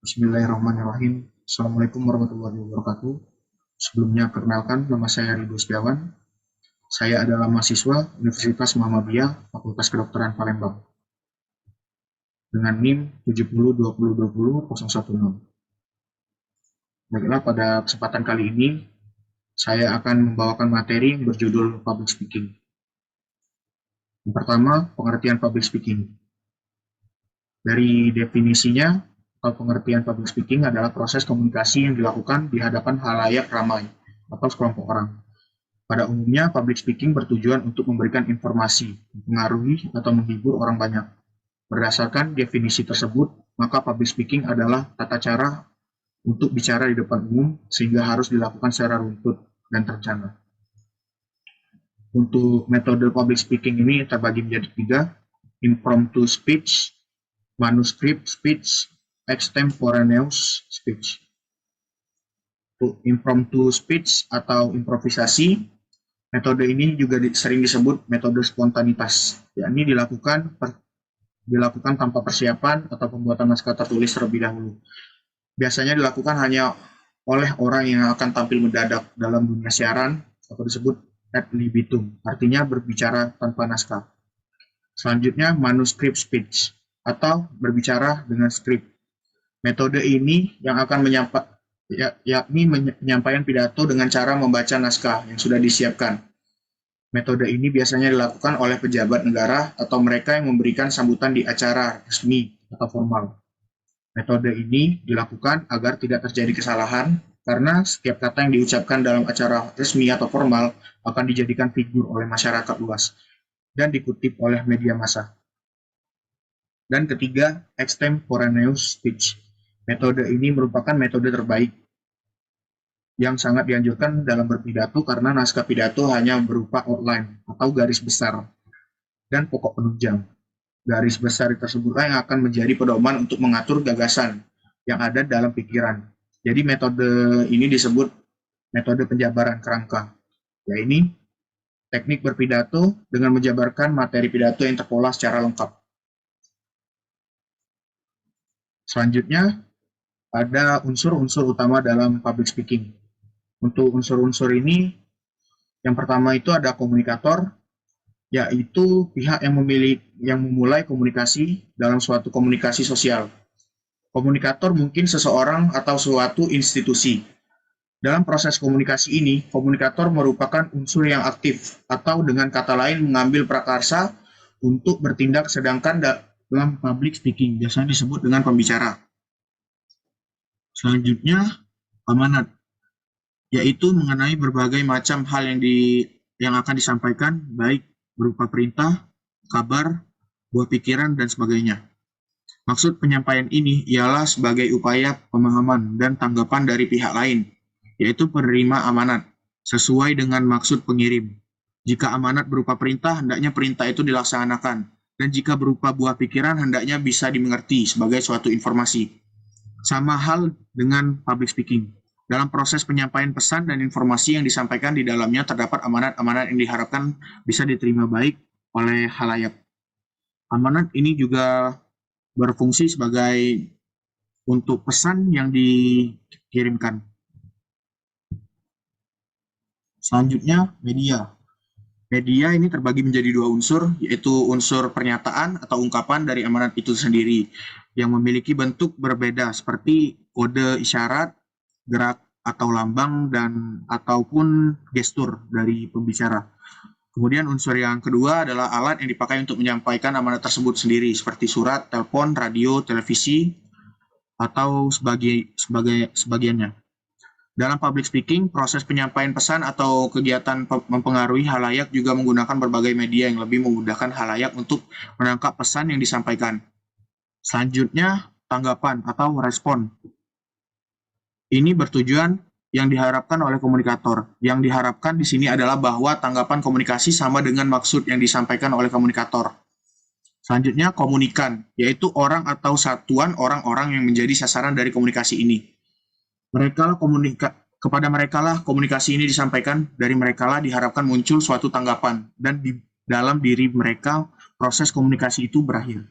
Bismillahirrahmanirrahim. Assalamualaikum warahmatullahi wabarakatuh. Sebelumnya, perkenalkan, nama saya Ridho Setiawan. Saya adalah mahasiswa Universitas Muhammadiyah, Fakultas Kedokteran Palembang, dengan NIM 7020201016. Baiklah, pada kesempatan kali ini, saya akan membawakan materi yang berjudul Public Speaking. Yang pertama, pengertian Public Speaking. Dari definisinya, atau pengertian public speaking adalah proses komunikasi yang dilakukan di hadapan khalayak ramai atau sekelompok orang. Pada umumnya, public speaking bertujuan untuk memberikan informasi, mempengaruhi, atau menghibur orang banyak. Berdasarkan definisi tersebut, maka public speaking adalah tata cara untuk bicara di depan umum sehingga harus dilakukan secara runtut dan terencana. Untuk metode public speaking ini terbagi menjadi 3, impromptu speech, manuscript speech, extemporaneous speech. Untuk impromptu speech atau improvisasi, metode ini juga sering disebut metode spontanitas, yakni dilakukan tanpa persiapan atau pembuatan naskah tertulis terlebih dahulu. Biasanya dilakukan hanya oleh orang yang akan tampil mendadak dalam dunia siaran atau disebut ad libitum, artinya berbicara tanpa naskah. Selanjutnya, manuscript speech atau berbicara dengan skrip. Metode ini yang akan yakni penyampaian pidato dengan cara membaca naskah yang sudah disiapkan. Metode ini biasanya dilakukan oleh pejabat negara atau mereka yang memberikan sambutan di acara resmi atau formal. Metode ini dilakukan agar tidak terjadi kesalahan, karena setiap kata yang diucapkan dalam acara resmi atau formal akan dijadikan figur oleh masyarakat luas dan dikutip oleh media massa. Dan ketiga, extemporaneous speech. Metode ini merupakan metode terbaik yang sangat dianjurkan dalam berpidato karena naskah pidato hanya berupa outline atau garis besar dan pokok penunjang. Garis besar tersebutlah yang akan menjadi pedoman untuk mengatur gagasan yang ada dalam pikiran. Jadi metode ini disebut metode penjabaran kerangka, yaitu teknik berpidato dengan menjabarkan materi pidato yang terpola secara lengkap. Selanjutnya, ada unsur-unsur utama dalam public speaking. Untuk unsur-unsur ini, yang pertama itu ada komunikator, yaitu pihak yang memulai komunikasi dalam suatu komunikasi sosial. Komunikator mungkin seseorang atau suatu institusi. Dalam proses komunikasi ini, komunikator merupakan unsur yang aktif, atau dengan kata lain mengambil prakarsa untuk bertindak, sedangkan dalam public speaking biasanya disebut dengan pembicara. Selanjutnya, amanat, yaitu mengenai berbagai macam hal yang akan disampaikan, baik berupa perintah, kabar, buah pikiran, dan sebagainya. Maksud penyampaian ini ialah sebagai upaya pemahaman dan tanggapan dari pihak lain, yaitu penerima amanat, sesuai dengan maksud pengirim. Jika amanat berupa perintah, hendaknya perintah itu dilaksanakan, dan jika berupa buah pikiran, hendaknya bisa dimengerti sebagai suatu informasi. Sama hal dengan public speaking. Dalam proses penyampaian pesan dan informasi yang disampaikan di dalamnya terdapat amanat-amanat yang diharapkan bisa diterima baik oleh khalayak. Amanat ini juga berfungsi sebagai untuk pesan yang dikirimkan. Selanjutnya, media. Media ini terbagi menjadi 2 unsur, yaitu unsur pernyataan atau ungkapan dari amanat itu sendiri, yang memiliki bentuk berbeda seperti kode isyarat, gerak atau lambang, dan ataupun gestur dari pembicara. Kemudian unsur yang kedua adalah alat yang dipakai untuk menyampaikan amanat tersebut sendiri, seperti surat, telepon, radio, televisi, atau sebagiannya. Dalam public speaking, proses penyampaian pesan atau kegiatan mempengaruhi khalayak juga menggunakan berbagai media yang lebih memudahkan khalayak untuk menangkap pesan yang disampaikan. Selanjutnya, tanggapan atau respon. Ini bertujuan yang diharapkan oleh komunikator. Yang diharapkan di sini adalah bahwa tanggapan komunikasi sama dengan maksud yang disampaikan oleh komunikator. Selanjutnya, komunikan, yaitu orang atau satuan orang-orang yang menjadi sasaran dari komunikasi ini. Kepada merekalah komunikasi ini disampaikan, dari merekalah diharapkan muncul suatu tanggapan, dan di dalam diri mereka proses komunikasi itu berakhir.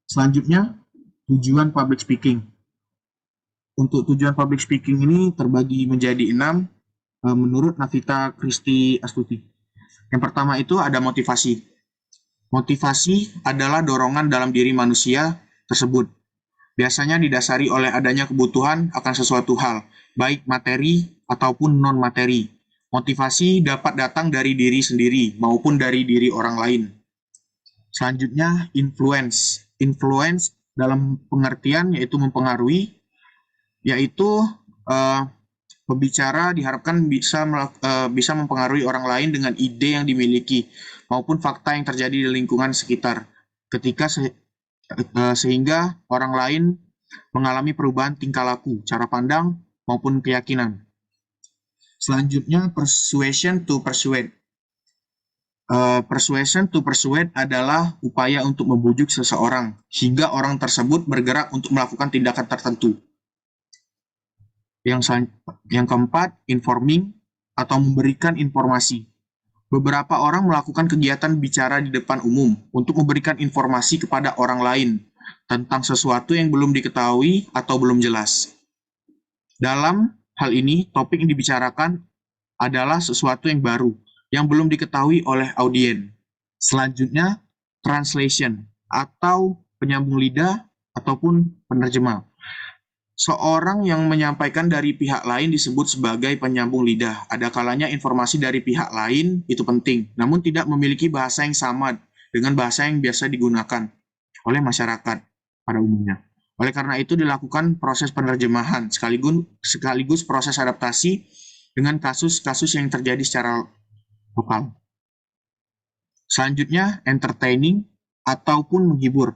Selanjutnya, Tujuan public speaking. Untuk tujuan public speaking ini terbagi menjadi 6 menurut Navita Kristi Astuti. Yang pertama itu ada motivasi. Motivasi adalah dorongan dalam diri manusia tersebut. Biasanya didasari oleh adanya kebutuhan akan sesuatu hal, baik materi ataupun non-materi. Motivasi dapat datang dari diri sendiri maupun dari diri orang lain. Selanjutnya, influence. Influence dalam pengertian yaitu mempengaruhi, yaitu pembicara diharapkan bisa mempengaruhi orang lain dengan ide yang dimiliki maupun fakta yang terjadi di lingkungan sekitar, sehingga orang lain mengalami perubahan tingkah laku, cara pandang maupun keyakinan. Selanjutnya, persuasion to persuade. Persuasion to persuade adalah upaya untuk membujuk seseorang hingga orang tersebut bergerak untuk melakukan tindakan tertentu. Yang keempat, informing atau memberikan informasi. Beberapa orang melakukan kegiatan bicara di depan umum untuk memberikan informasi kepada orang lain tentang sesuatu yang belum diketahui atau belum jelas. Dalam hal ini, topik yang dibicarakan adalah sesuatu yang baru, yang belum diketahui oleh audien. Selanjutnya, translation atau penyambung lidah ataupun penerjemah. Seorang yang menyampaikan dari pihak lain disebut sebagai penyambung lidah. Ada kalanya informasi dari pihak lain itu penting, namun tidak memiliki bahasa yang sama dengan bahasa yang biasa digunakan oleh masyarakat pada umumnya. Oleh karena itu dilakukan proses penerjemahan sekaligus proses adaptasi dengan kasus-kasus yang terjadi secara lokal. Selanjutnya, entertaining ataupun menghibur.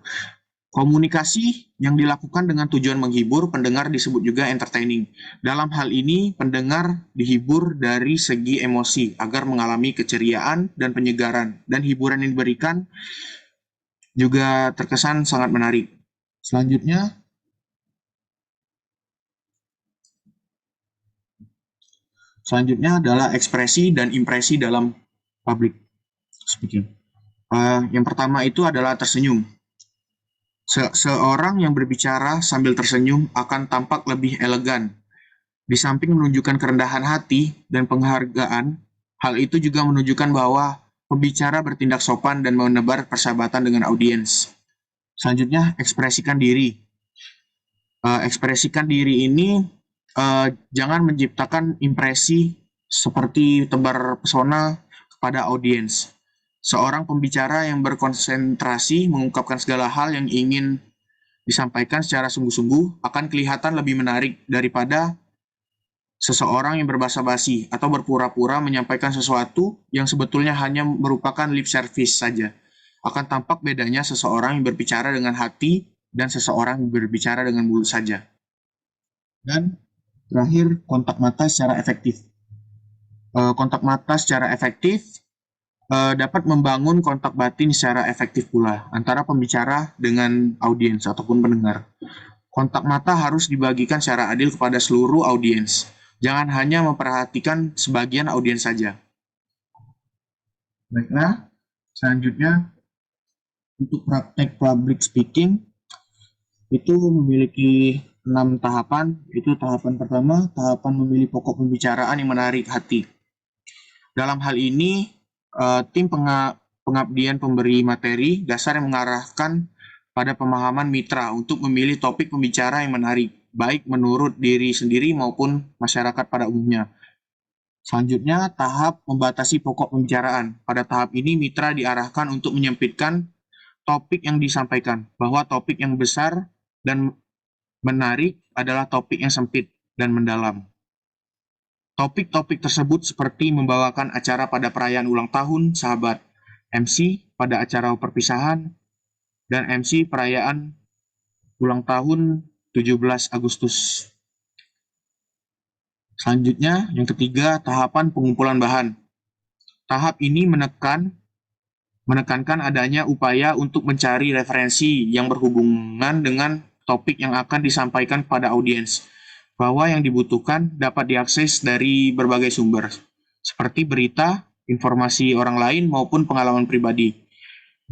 Komunikasi yang dilakukan dengan tujuan menghibur pendengar disebut juga entertaining. Dalam hal ini, pendengar dihibur dari segi emosi agar mengalami keceriaan dan penyegaran, dan hiburan yang diberikan juga terkesan sangat menarik. Selanjutnya adalah ekspresi dan impresi dalam public speaking. Yang pertama itu adalah tersenyum. Seorang yang berbicara sambil tersenyum akan tampak lebih elegan. Di samping menunjukkan kerendahan hati dan penghargaan, hal itu juga menunjukkan bahwa pembicara bertindak sopan dan menebar persahabatan dengan audiens. Selanjutnya, ekspresikan diri. Ekspresikan diri ini jangan menciptakan impresi seperti tebar pesona kepada audiens. Seorang pembicara yang berkonsentrasi mengungkapkan segala hal yang ingin disampaikan secara sungguh-sungguh akan kelihatan lebih menarik daripada seseorang yang berbasa-basi atau berpura-pura menyampaikan sesuatu yang sebetulnya hanya merupakan lip service saja. Akan tampak bedanya seseorang yang berbicara dengan hati dan seseorang yang berbicara dengan mulut saja. Dan terakhir, kontak mata secara efektif. Kontak mata secara efektif dapat membangun kontak batin secara efektif pula antara pembicara dengan audiens ataupun pendengar. Kontak mata harus dibagikan secara adil kepada seluruh audiens. Jangan hanya memperhatikan sebagian audiens saja. Baiklah, selanjutnya untuk praktek public speaking itu memiliki 6 tahapan. Itu tahapan pertama, tahapan memilih pokok pembicaraan yang menarik hati. Dalam hal ini, tim pengabdian pemberi materi dasar yang mengarahkan pada pemahaman mitra untuk memilih topik pembicara yang menarik, baik menurut diri sendiri maupun masyarakat pada umumnya. Selanjutnya, tahap membatasi pokok pembicaraan. Pada tahap ini, mitra diarahkan untuk menyempitkan topik yang disampaikan, bahwa topik yang besar dan menarik adalah topik yang sempit dan mendalam. Topik-topik tersebut seperti membawakan acara pada perayaan ulang tahun sahabat, MC pada acara perpisahan, dan MC perayaan ulang tahun 17 Agustus. Selanjutnya, yang ketiga, tahapan pengumpulan bahan. Tahap ini menekankan adanya upaya untuk mencari referensi yang berhubungan dengan topik yang akan disampaikan pada audiens, bahwa yang dibutuhkan dapat diakses dari berbagai sumber, seperti berita, informasi orang lain, maupun pengalaman pribadi.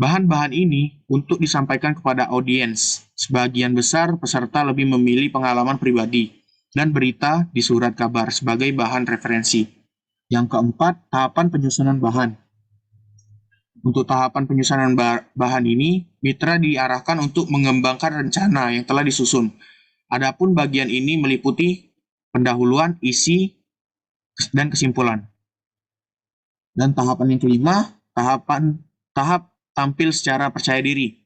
Bahan-bahan ini untuk disampaikan kepada audiens. Sebagian besar peserta lebih memilih pengalaman pribadi dan berita di surat kabar sebagai bahan referensi. Yang keempat, tahapan penyusunan bahan. Untuk tahapan penyusunan bahan ini, mitra diarahkan untuk mengembangkan rencana yang telah disusun. Adapun bagian ini meliputi pendahuluan, isi, dan kesimpulan. Dan tahapan yang kelima, tahap tampil secara percaya diri.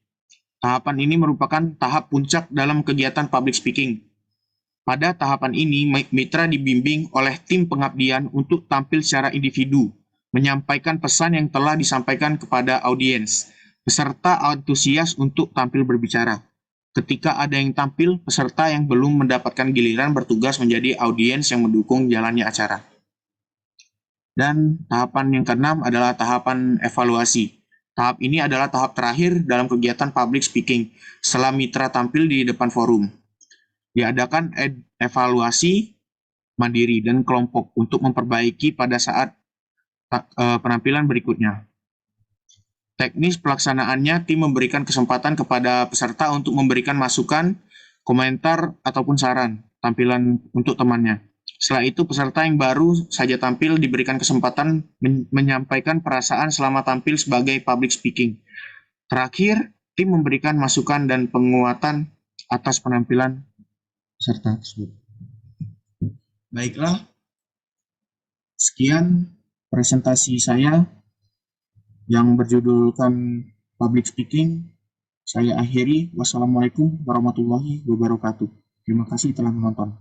Tahapan ini merupakan tahap puncak dalam kegiatan public speaking. Pada tahapan ini, mitra dibimbing oleh tim pengabdian untuk tampil secara individu, menyampaikan pesan yang telah disampaikan kepada audiens. Peserta antusias untuk tampil berbicara. Ketika ada yang tampil, peserta yang belum mendapatkan giliran bertugas menjadi audiens yang mendukung jalannya acara. Dan tahapan yang keenam adalah tahapan evaluasi. Tahap ini adalah tahap terakhir dalam kegiatan public speaking setelah mitra tampil di depan forum. Diadakan evaluasi mandiri dan kelompok untuk memperbaiki pada saat penampilan berikutnya. Teknis pelaksanaannya, tim memberikan kesempatan kepada peserta untuk memberikan masukan, komentar, ataupun saran tampilan untuk temannya. Setelah itu, peserta yang baru saja tampil diberikan kesempatan menyampaikan perasaan selama tampil sebagai public speaking. Terakhir, tim memberikan masukan dan penguatan atas penampilan peserta tersebut. Baiklah, sekian presentasi saya yang berjudulkan public speaking. Saya akhiri. Wassalamualaikum warahmatullahi wabarakatuh. Terima kasih telah menonton.